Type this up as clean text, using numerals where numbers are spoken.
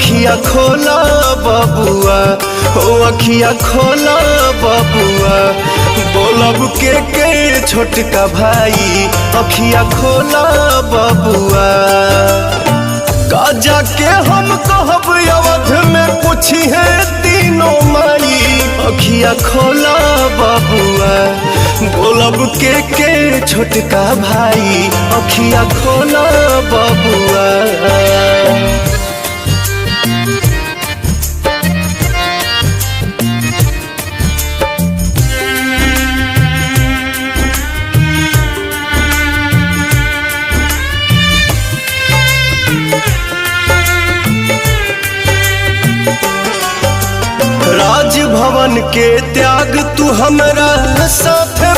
अखिया खोला बबुआ, ओ अखिया खोला बबुआ, बोलब के छोटका भाई, अखिया खोला बबुआ। काजा के हम कहब अवध में पूछी है तीनों माई, अखिया खोला बबुआ, बोलब के छोटका भाई, अखिया खोला बबुआ। राजभवन के त्याग तू हमरा साथे